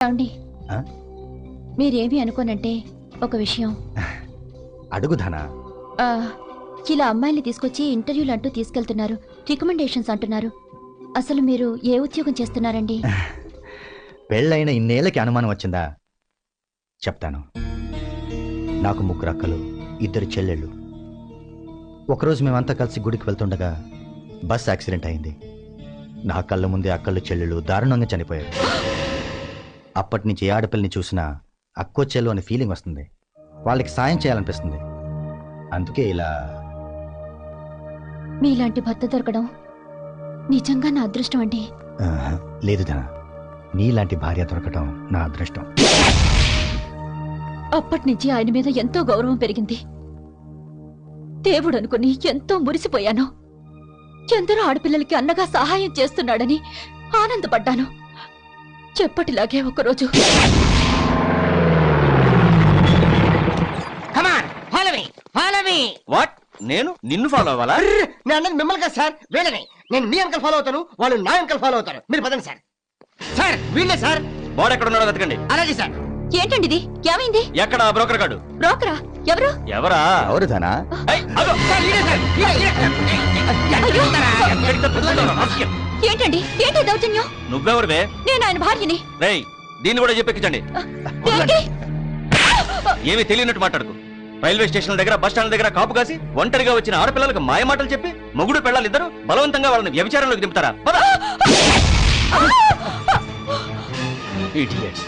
ఏమండి మీరేమి అనుకోనంటే ఒక విషయం అడుగుదానా? ఇలా అమ్మాయిని తీసుకొచ్చి ఇంటర్వ్యూలు అంటూ తీసుకెళ్తున్నారు, రికమెండేషన్స్ అంటున్నారు. అసలు మీరు ఏ ఉద్యోగం చేస్తున్నారండి? పెళ్ళైన ఇన్నేళ్ళకి అనుమానం వచ్చిందా? చెప్తాను. నాకు 3 అక్కలు, 2 చెల్లెళ్ళు. ఒకరోజు మేమంతా కలిసి గుడికి వెళ్తుండగా బస్ యాక్సిడెంట్ అయింది. నా కళ్ళ ముందే అక్కళ్ళు చెల్లెళ్ళు దారుణంగా చనిపోయారు. అప్పటి నుంచి ఏ ఆడపిల్లని చూసినా అక్కో చెల్లు అనే ఫీలింగ్ వస్తుంది. వాళ్ళకి సాయం చేయాలనిపిస్తుంది. అందుకే ఇలా. మీలాంటి భర్త దొరకడం నిజంగా నా అదృష్టం అండి. లేదు ధన, నీలాంటి భార్య దొరకటం నా అదృష్టం. అప్పటి నుంచి ఆయన మీద ఎంతో గౌరవం పెరిగింది. దేవుడు అనుకుని ఎంతో మురిసిపోయాను. ఎందరో ఆడపిల్లలకి అన్నగా సహాయం చేస్తున్నాడని ఆనందపడ్డాను. చెప్పటిలాగే ఒకరోజు నేను నిన్ను ఫాలో అవ్వాలా? నేను అన్నది మిమ్మల్ని కదా సార్, వీళ్ళని. నేను మీ అంకల్ ఫాలో అవుతాను, వాళ్ళు నా అంకల్ ఫాలో అవుతారు. మీరు పదండి సార్. సార్ వీళ్ళే సార్. బాడీ ఎక్కడ ఉన్నాడో వెతకండి. అలాగే సార్. ఏంటండి ఇది? ఏమైంది? ఎక్కడ బ్రోకర్ గాడు? బ్రోకరా? ఎవరు? ఎవరా? ఎవరు ధన? ఏంటండి? ఏంటి దౌర్జన్యం? నువ్వెవరువే? నేను ఆయన భార్యని. రేయ్, దీన్ని కూడా చెప్పెక్కించండి. ఏమీ తెలియనట్టు మాట్లాడుకు. రైల్వే స్టేషన్ దగ్గర, బస్ స్టాండ్ దగ్గర కాపు కాసి ఒంటరిగా వచ్చిన ఆడపిల్లలకు మాయ మాటలు చెప్పి మొగుడు పెళ్ళాలిద్దరూ బలవంతంగా వాళ్ళని వ్యభిచారంలోకి దింపుతారా? Idiots.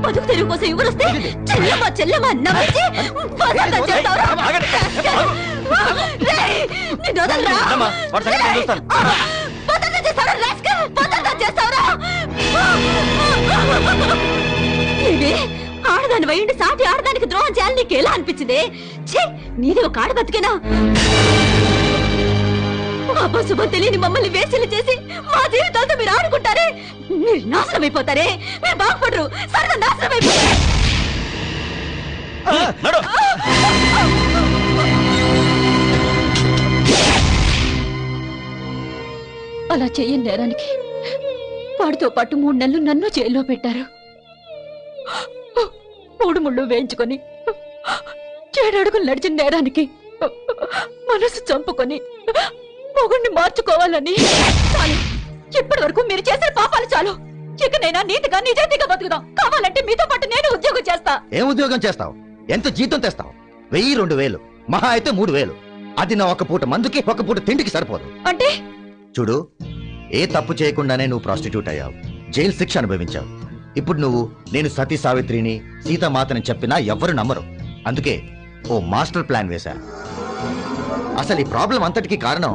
బతుకు తెరువు కోసం ఎవరొస్తే చెల్లెమ్మ నవ్వించి బలవంతం చేస్తావురా? నిన్ను వదలరా? బలవంతం చేస్తావురా రాస్కల్? బలవంతం చేస్తావురా? ఇవి ఆడదాని వయ్యండి సాటి ఆడదానికి ద్రోహం చేయాలని నీకు ఎలా అనిపించింది? నీది ఒక ఆడ బతికేనా? అబ్బశుభం తెలియని మమ్మల్ని వేసిలు చేసి మా జీవితాలతో మీరు ఆడుకుంటారే, మీరు నాశనం అయిపోతారే. మీరు బాగుపడరు, సరదా నాశనం అయిపోతారు. అలా చెయ్యని నేరానికి వాడితో పాటు 3 నెలలు నన్ను జైల్లో పెట్టారు. 3 ముళ్ళు వేయించుకొని 7 అడుగులు నడిచిన నేరానికి మనసు చంపుకొని మొగుణ్ణి మార్చుకోవాలని. చాలు, ఇప్పటి వరకు మీరు చేసిన పాపాలు చాలు. ఇకనైనా నీతిగా నిజాయితీగా బతుకుదాం. కావాలంటే మీతో పాటు నేను ఉద్యోగం చేస్తా. ఏం ఉద్యోగం చేస్తావు? ఎంత జీతం తెస్తావు? 1000-2000, మహా అయితే 3000. అది నా ఒక పూట మందుకి, ఒక పూట తిండికి సరిపోదు. అంటే చూడు, ఏ తప్పు చేయకుండానే నువ్వు ప్రాస్టిట్యూట్ అయ్యావు, జైలు శిక్ష అనుభవించావు. ఇప్పుడు నువ్వు నేను సతీ సావిత్రిని, సీతామాతని చెప్పినా ఎవ్వరు నమ్మరు. అందుకే ఓ మాస్టర్ ప్లాన్ వేశా. అసలు ఈ ప్రాబ్లం అంతటికి కారణం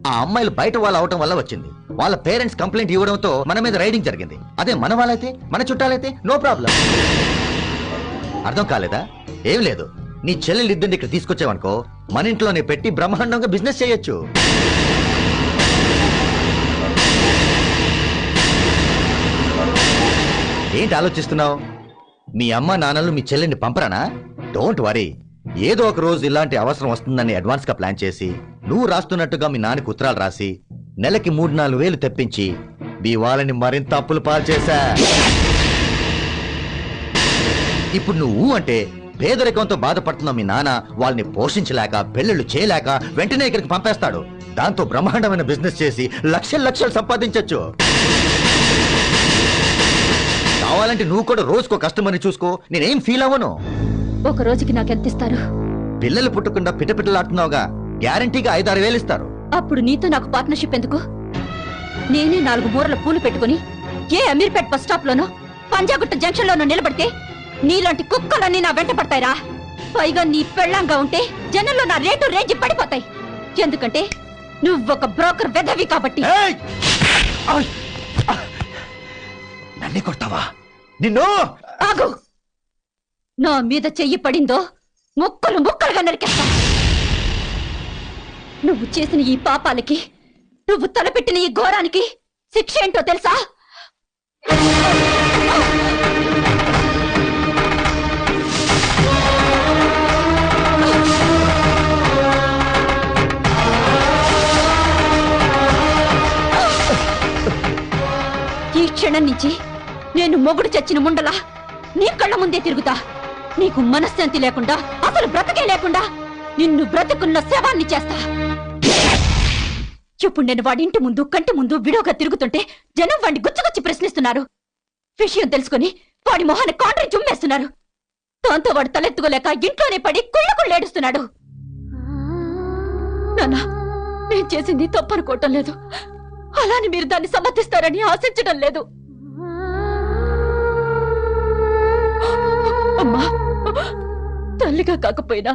ఆ అమ్మాయిలు బయట వాళ్ళు అవటం వల్ల వచ్చింది. వాళ్ళ పేరెంట్స్ కంప్లైంట్ ఇవ్వడంతో మన మీద రైడింగ్ జరిగింది. అదే మన వాళ్ళైతే, మన చుట్టాలైతే నో ప్రాబ్లం. అర్థం కాలేదా? ఏం లేదు, నీ చెల్లెలిద్దరిని ఇక్కడ తీసుకొచ్చావనుకో, మన ఇంట్లోనే పెట్టి బ్రహ్మాండంగా బిజినెస్ చేయొచ్చు. ఏంటి ఆలోచిస్తున్నావు? మీ అమ్మ నాన్నలు మీ చెల్లెని పంపరానా? డోంట్ వరీ, ఏదో ఒక రోజు ఇలాంటి అవసరం వస్తుందని అడ్వాన్స్ గా ప్లాన్ చేసి, నువ్వు రాస్తున్నట్టుగా మీ నాన్నకి ఉత్తరాలు రాసి నెలకి 3-4 వేలు తెప్పించి మీ వాళ్ళని మరింత అప్పులు పాలు చేశా. ఇప్పుడు నువ్వు అంటే పేదరికంతో బాధపడుతున్న మీ నాన్న వాళ్ళని పోషించలేక, పెళ్లిళ్ళు చేయలేక వెంటనే ఇక్కడికి పంపేస్తాడు. దాంతో బ్రహ్మాండమైన బిజినెస్ చేసి లక్షలు సంపాదించొచ్చు. కావాలంటే నువ్వు కూడా రోజుకో కస్టమర్ని చూసుకో, నేనేం ఫీల్ అవ్వను. ఒక రోజుకి నాకెంత ఇస్తారు? పిల్లలు పుట్టకుండా పిట్టపిట్టలాడుతున్నావుగా, గ్యారంటీగా 5-6 వేలు ఇస్తారు. అప్పుడు నీతో నాకు పార్ట్నర్షిప్ ఎందుకు? నేనే 4 మూరల పూలు పెట్టుకుని ఏ అమీర్పేట్ బస్ స్టాప్ లోనో, పంజాగుట్ట జంక్షన్ లోనో నిలబడితే నీలాంటి కుక్కలన్నీ నా వెంట పడతాయిరా. పైగా నీ పెళ్ళంగా ఉంటే జనంలో నా రేటు రేంజ్ పడిపోతాయి. ఎందుకంటే నువ్వొక బ్రోకర్ వెధవి కాబట్టి. నన్నే కొడతావా? నిన్ను ఆగు! నా మీద చెయ్యి పడిందో ముక్కలు ముక్కలుగా నరికేస్తా. నువ్వు చేసిన ఈ పాపాలకి, నువ్వు తలపెట్టిన ఈ ఘోరానికి శిక్ష ఏంటో తెలుసా? నుంచి నేను మొగుడు చచ్చిన ముండలా నీ కళ్ళ ముందే తిరుగుతా. నీకు మనశ్శాంతి లేకుండా, అసలు బ్రతకే లేకుండా నిన్ను బ్రతుకున్న శవాన్ని చేస్తా. ఇప్పుడు నేను వాడి ఇంటి ముందు, కంటి ముందు విడోగా తిరుగుతుంటే జనం వాడిని గుచ్చగుచ్చి ప్రశ్నిస్తున్నారు. విషయం తెలుసుకుని వాడి మొహాన్ని కాంట్రీ చుమ్మేస్తున్నారు. దాంతో వాడు తలెత్తుకోలేక ఇంట్లోనే పడి కుళ్ళకుళ్ళేడుస్తున్నాడు. నాన్నా, నేను చేసింది తప్పనుకోవటం లేదు. అలాని మీరు దాన్ని సమర్థిస్తారని ఆశించడం లేదు. అమ్మా, తల్లిగా కాకపోయినా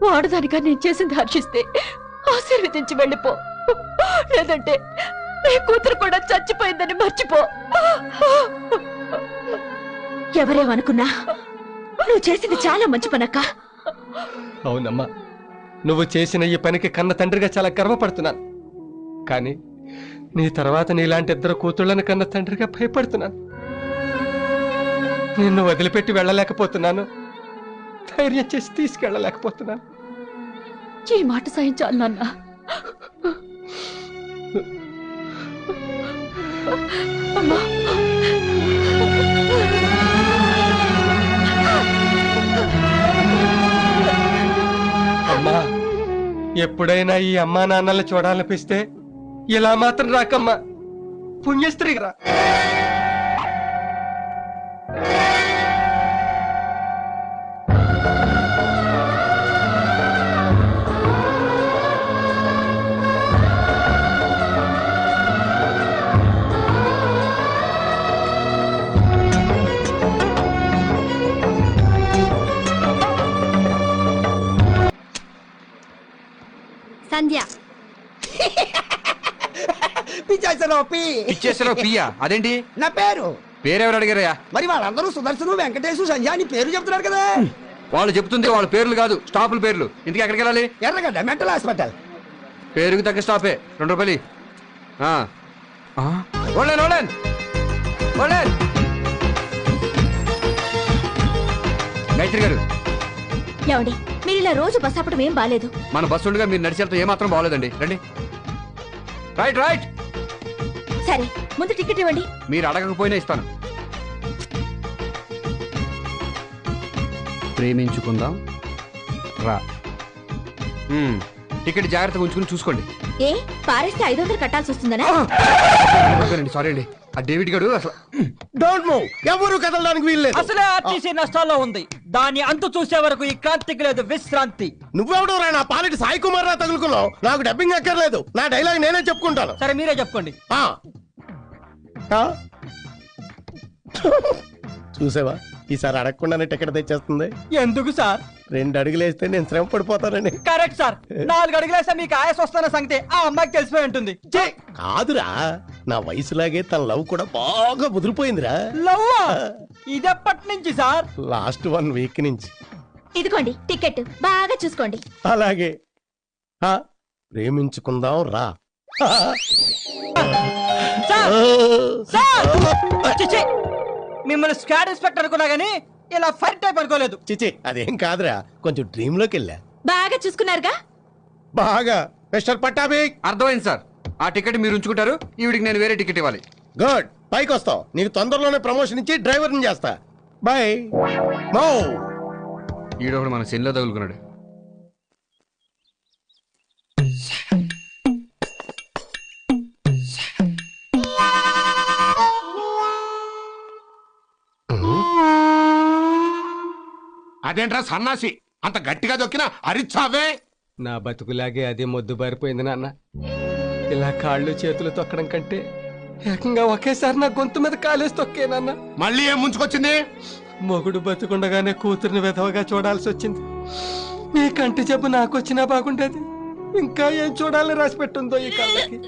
వాడదానిగా నేను చేసింది హర్షిస్తే ఆశీర్వదించి వెళ్ళిపో. లేదంటే నీ కూతురు కూడా చచ్చిపోయిందని మర్చిపో. ఎవరేమనుకున్నా నువ్వు చేసింది చాలా మంచి పనక్క. అవునమ్మా, నువ్వు చేసిన ఈ పనికి కన్న తండ్రిగా చాలా గర్వపడుతున్నాను. కానీ నీ తర్వాత నీలాంటి ఇద్దరు కూతుళ్ళని కన్న తండ్రిగా భయపడుతున్నాను. నిన్ను వదిలిపెట్టి వెళ్ళలేకపోతున్నాను, ధైర్యం చేసి తీసుకెళ్ళలేకపోతున్నాను. ఈ మాట సహించాలి నాన్న. అమ్మా, అమ్మా, ఎప్పుడైనా ఈ అమ్మా నాన్నల్ని చూడాలనిపిస్తే ఇలా మాత్రం రాకమ్మా, పుణ్యస్త్రీకి రా. సంధ్య. పిచ్చేసారో పియ్యా అదేంటి? నా పేరు. పేరెవరు అడిగారయ్యా? మరి వాళ్ళందరూ సుదర్శను, వెంకటేశు, సంధ్య అని పేరు చెప్తున్నారు కదా. వాళ్ళు చెప్తుంది వాళ్ళ పేర్లు కాదు, స్టాపుల పేర్లు. ఇంటికి ఎక్కడికి వెళ్ళాలి? ఎర్రగడ్డ మెంటల్ హాస్పిటల్. పేరుకి తగ్గ స్టాపే. 2 రూపాయలు. Online online online. గాయత్రి గారు, ఏమండి, మీరు ఇలా రోజు బస్ ఆపడం ఏం బాలేదు. మన బస్సులుగా మీరు నడిచేంత ఏమాత్రం బాగోలేదండి. రండి. Right right. సరే, ముందు టికెట్ ఇవ్వండి. మీరు అడగకపోయినా ఇస్తాను. ప్రేమించుకుందాం రా. టికెట్ జాగ్రత్తగా ఉంచుకుని చూసుకోండి. ఏ పారేస్తే 500 కట్టాల్సి వస్తుందనా? సారీ అండి, ఆ డేవిడ్ గారు అసలు డోంట్ మూవ్. ఎవరు కదలడానికి వీల్లేదు. అసలే ఆర్టీసీ నష్టాల్లో ఉంది. దాని అంతు చూసే వరకు ఈ క్రాంతికి లేదు విశ్రాంతి. నువ్వెవడో రా నా పాలిటి సాయి కుమార్ రా తగులుకున్నావు. నాకు డబ్బింగ్ అక్కర్లేదు, నా డైలాగ్ నేనే చెప్పుకుంటాను. సరే మీరే చెప్పుకోండి. చూసావా, ఈసారి అడగకుండానే టికెట్ తెచ్చేస్తుంది. ఎందుకు సార్? 2 అడుగులు వేస్తే నేను శ్రమ పడిపోతానని. Correct sir. 4 అడుగులేస్తే మీకు ఆయాస వస్తున్న సంగతి ఆ అమ్మాయికి తెలిసిపోయి ఉంటుంది. కాదురా, నా వయసులాగే తన లవ్ కూడా బాగా ముదిరిపోయిందిరా. లవ్వా? ఇదెప్పటి నుంచి సార్? లాస్ట్ 1 వీక్ నుంచి. ఇదిగోండి టికెట్, బాగా చూసుకోండి. అలాగే. ప్రేమించుకుందాం రా. సార్! సార్! చిచి! మిమ్మల్ని స్క్వాడ్ ఇన్స్పెక్టర్ అనుకున్నా గానీ ఇలా ఫైర్ టైప్ అనుకోలేదు. చిచి, అదేం కాదురా, కొంచెం డ్రీమ్ లోకి వెళ్ళా. బాగా చూసుకున్నారుగా? బాగా. మిస్టర్ పట్టాభి. అర్థమైంది సార్. ఆ టికెట్ మీరు ఉంచుకుంటారు, ఈవిడికి నేను వేరే టికెట్ ఇవ్వాలి. గుడ్, పైకి వస్తావు. నీకు తొందరలోనే ప్రమోషన్ ఇచ్చి డ్రైవర్ని చేస్తా. బాయ్. మో. ఈడొకడు మన సెన్లో తగులుకున్నాడు. అదేంట్రా సన్నాసి, అంత గట్టిగా దొక్కినా అరిచావే? నా బతుకులాగే అదే మొద్దు బారిపోయింది నాన్న. ఇలా కాళ్ళు చేతులు తొక్కడం కంటే ఏకంగా ఒకేసారి నా గొంతు మీద కాలేసి తొక్కే నాన్న. మళ్ళీ ఏం ముంచుకొచ్చింది? మొగుడు బతుకుండగానే కూతుర్ని విధవగా చూడాల్సి వచ్చింది. నీ కంటి జబ్బు నాకు వచ్చినా బాగుండేది. ఇంకా ఏం చూడాలని రాసి పెట్టుందో ఈ కాళ్ళకి.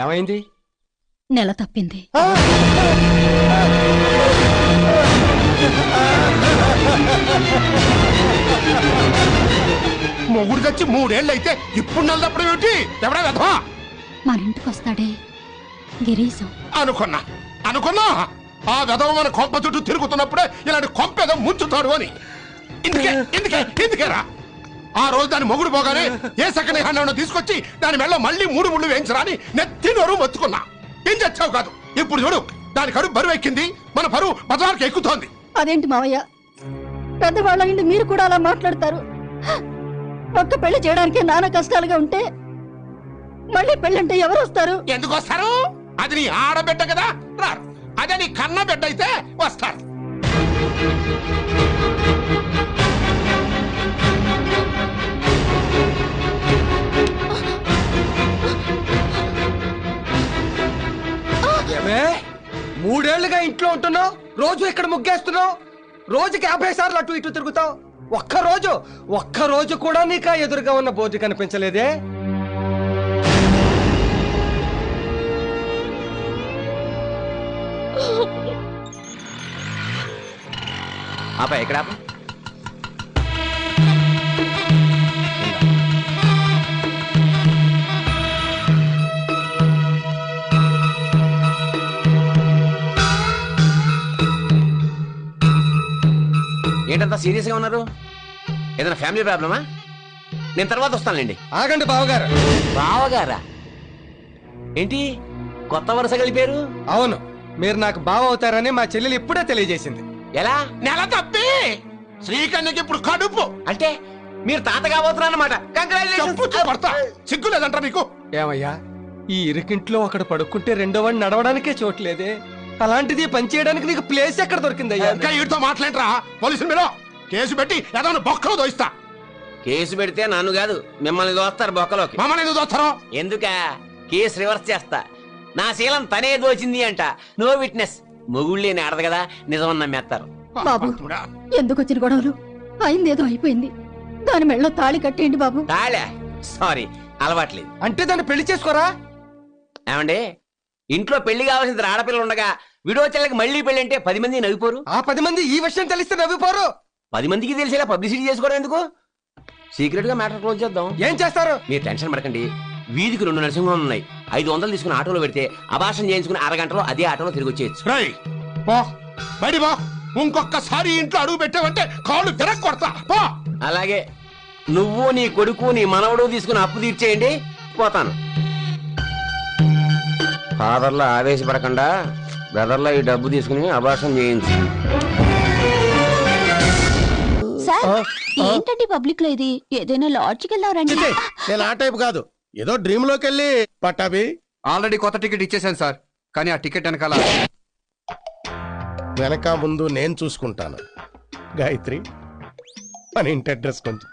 ఏమైంది? నెల తప్పింది. మొగుడు తెచ్చి 3 ఏళ్ళు అయితే ఇప్పుడు నెలదప్పుడు ఏమిటి ఎవడా వెధవా మన ఇంటికి వస్తాడే గిరీశం. అనుకున్నా ఆ వెధవ మన కొంప చుట్టూ తిరుగుతున్నప్పుడే ఇలాంటి కొంప ఏదో ముంచుతాడు అని ఎందుకేరా ఆ రోజు దాని మొగుడు పోగానే ఏ సెకండ్ హ్యాండ్ తీసుకొచ్చి దాని మెళ్ళ మళ్ళీ 3 ముళ్ళు వేయించరా అని నెత్తి నోరు మొత్తుకున్నా. ఏం చచ్చావు కాదు. ఇప్పుడు చూడు దాని కడుపు బరువు ఎక్కింది, మన బరువు బజార్కి ఎక్కుతోంది. అదేంటి మావయ్య, పెద్దవాళ్ళ ఇంటి మీరు కూడా అలా మాట్లాడతారు? ఒక్క పెళ్లి చేయడానికి నానా కష్టాలుగా ఉంటే మళ్ళీ పెళ్ళంటే ఎవరు వస్తారు? ఎందుకు వస్తారు? అది నీ ఆడబిడ్డ కదా, రారు. అదే నీ కన్న బిడ్డ అయితే వస్తారు. ఏమే 3 ఏళ్లుగా ఇంట్లో ఉంటున్నావు, రోజు ఇక్కడ ముగ్గేస్తున్నావు, రోజుకి 50 సార్లు అటు ఇటు తిరుగుతావు. ఒక్క రోజు కూడా నీకు ఎదురుగా ఉన్న బోర్డు కనిపించలేదే? ఆపా ఎక్కడ ఆపా? ఏంటంతా సీరియస్ గా ఉన్నారు? ఏదైనా ఫ్యామిలీ ప్రాబ్లమా? నేను తర్వాత వస్తానులేండి. ఆగండి బావగారు. బావగారా? ఏంటి కొత్త వరుస కలిపారు? అవును, మీరు నాకు బావ అవుతారని మా చెల్లెలు ఇప్పుడే తెలియజేసింది. ఎలా? నెల తప్పి శ్రీకన్యకి ఇప్పుడు కడుపు. అంటే మీరు తాత కాబోతున్నారన్నమాట. చెప్పుతూ పడతా. సిగ్గు లేదంటారా మీకు? ఏమయ్యా, ఈ ఇరుకింట్లో ఒకడు పడుకుంటే రెండో వాడిని నడవడానికే చోట్లేదే, అలాంటిది పని చేయడానికి నీకు ప్లేస్ ఎక్కడ దొరికిందయ్యా? ఇంకా వీటితో మాట్లాడరా? పోలీసుల మీద కేసు పెట్టి ఏదైనా బొక్కలో దోయిస్తా. కేసు పెడితే నన్ను కాదు మిమ్మల్ని దోస్తారు బొక్కలోకి. మమ్మల్ని ఎందుకు దోస్తారో? ఎందుక కేసు రివర్స్ చేస్తా. నా శీలం తనే దోచింది అంట. No witness. మొగుళ్ళేని ఆడదు కదా, నిజమని నమ్మేస్తారు. బాబు, ఎందుకు వచ్చిన గొడవలు? అయిందేదో అయిపోయింది. దాని మెళ్ళో తాళి కట్టేయండి బాబు. తాళా? సారీ, అలవాట్లేదు. అంటే దాన్ని పెళ్లి చేసుకోరా? ఏమండి, ఇంట్లో పెళ్లి కావాల్సిన ఆడపిల్లలు ఉండగా విడోచల్లకి మళ్ళీ పెళ్లి అంటే 10 మంది నవ్విపోరు? ఆ 10 మంది ఈ విషయం తెలిస్తే నవ్విపోరు. 10 మందికి తెలిసేలా పబ్లిసిటీ చేసుకోవడం ఎందుకు? సీక్రెట్ గా మ్యాటర్ క్లోజ్ చేద్దాం. ఏం చేస్తారు? మీరు టెన్షన్ పడకండి. వీధికి 2 నరసింహాలు ఉన్నాయి. 500 తీసుకుని ఆటోలో పెడితే అభాషణ చేయించుకుని అరగంటలో అదే ఆటోలో తిరిగి వచ్చేయచ్చు. రేయ్, పో బయటి పో. ఇంకొకసారి ఇంట్లో అడుగు పెట్టావంటే కాళ్ళు తిరగ కొడతా. పో. అలాగే నువ్వు నీ కొడుకు నీ మనవడు తీసుకుని అప్పు తీర్చేయండి, పోతాను. ఫాదర్లో ఆవేశపడకుండా బ్రదర్లో ఈ డబ్బు తీసుకుని అభాషణ చేయించు. సార్, ఏంటండి పబ్లిక్ లో ఇది? ఏదైనా లాడ్జ్కి వెళ్దారండి? నేను ఆ టైప్ కాదు, ఏదో డ్రీమ్ లోకి వెళ్ళి పట్టాభి. ఆల్రెడీ కొత్త టికెట్ ఇచ్చేసాను సార్, కానీ ఆ టికెట్ వెనకాల వెనక ముందు నేను చూసుకుంటాను. గాయత్రి, మన ఇంటి అడ్రస్ కొంచెం.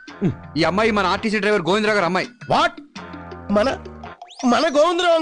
ఈ అమ్మాయి మన ఆర్టీసీ డ్రైవర్ గోవిందరావు గారు అమ్మాయి. వాట్? మన గోవిందరావు